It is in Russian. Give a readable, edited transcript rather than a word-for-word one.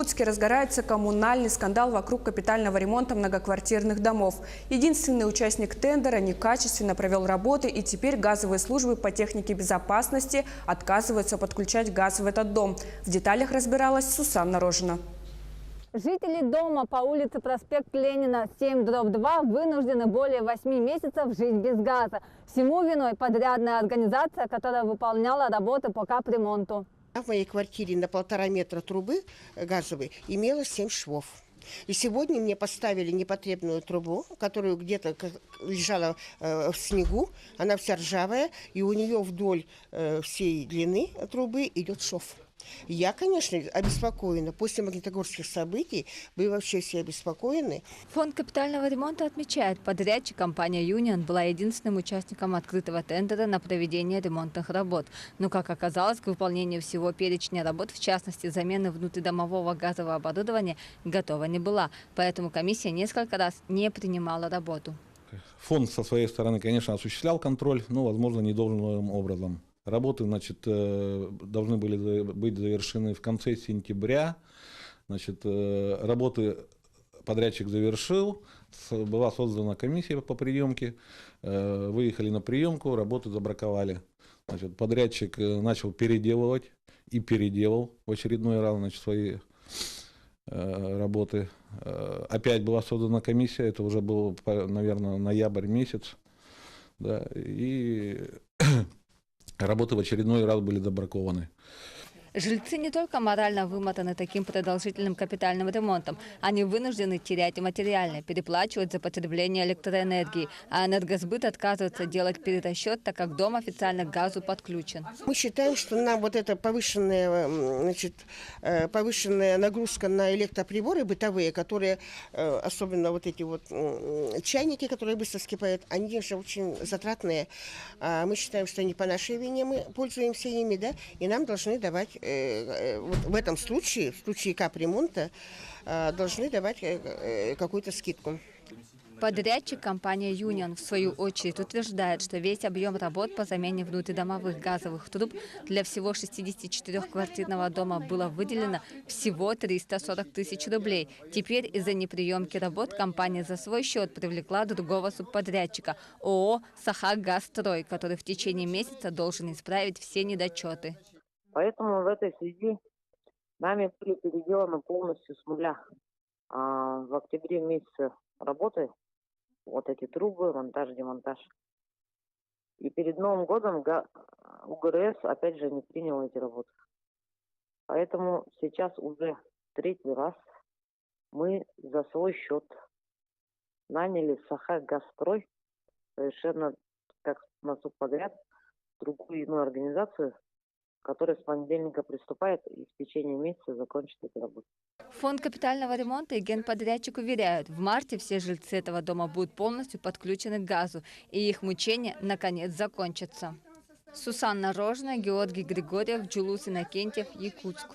В Иркутске разгорается коммунальный скандал вокруг капитального ремонта многоквартирных домов. Единственный участник тендера некачественно провел работы, и теперь газовые службы по технике безопасности отказываются подключать газ в этот дом. В деталях разбиралась Сусанна Рожина. Жители дома по улице Проспект Ленина 7/2 вынуждены более 8 месяцев жить без газа. Всему виной подрядная организация, которая выполняла работы по капремонту. В моей квартире на 1,5 метра трубы газовой имелось 7 швов. И сегодня мне поставили непотребную трубу, которая где-то лежала в снегу. Она вся ржавая, и у нее вдоль всей длины трубы идет шов. Я, конечно, обеспокоена. После магнитогорских событий мы вообще все обеспокоены. Фонд капитального ремонта отмечает, подрядчик компания «Юнион» была единственным участником открытого тендера на проведение ремонтных работ. Но, как оказалось, к выполнению всего перечня работ, в частности, замены внутридомового газового оборудования, готова не была. Поэтому комиссия несколько раз не принимала работу. Фонд со своей стороны, конечно, осуществлял контроль, но, возможно, не должным образом. Работы, значит, должны были быть завершены в конце сентября. Значит, работы подрядчик завершил, была создана комиссия по приемке, выехали на приемку, работы забраковали. Значит, подрядчик начал переделывать и переделал в очередной раз, значит, свои работы. Опять была создана комиссия, это уже был, наверное, ноябрь месяц, да, и работы в очередной раз были забракованы. Жильцы не только морально вымотаны таким продолжительным капитальным ремонтом, они вынуждены терять и материально, переплачивать за потребление электроэнергии, а Энергосбыт отказывается делать перерасчет, так как дом официально к газу подключен. Мы считаем, что нам вот эта повышенная нагрузка на электроприборы бытовые, которые, особенно вот эти вот чайники, которые быстро вскипают, они же очень затратные. Мы считаем, что не по нашей вине мы пользуемся ими, да, и нам должны давать вот в этом случае, в случае капремонта, должны давать какую-то скидку. Подрядчик компания «Юнион» в свою очередь утверждает, что весь объем работ по замене внутридомовых газовых труб для всего 64-квартирного дома было выделено всего 340 тысяч рублей. Теперь из-за неприемки работ компания за свой счет привлекла другого субподрядчика – ООО «Сахагазстрой», который в течение месяца должен исправить все недочеты. Поэтому в этой связи нами были переделаны полностью с нуля. В октябре месяце работы вот эти трубы, монтаж, демонтаж. И перед Новым годом УГРС опять же не принял эти работы. Поэтому сейчас уже 3-й раз мы за свой счет наняли Сахагазстрой, совершенно как на субподряд, другую иную организацию, которая с понедельника приступает и в течение месяца закончит эти работы. Фонд капитального ремонта и генподрядчик уверяют, в марте все жильцы этого дома будут полностью подключены к газу, и их мучения наконец закончатся. Сусанна Рожина, Георгий Григорьев, Джулус Иннокентьев, Якутск.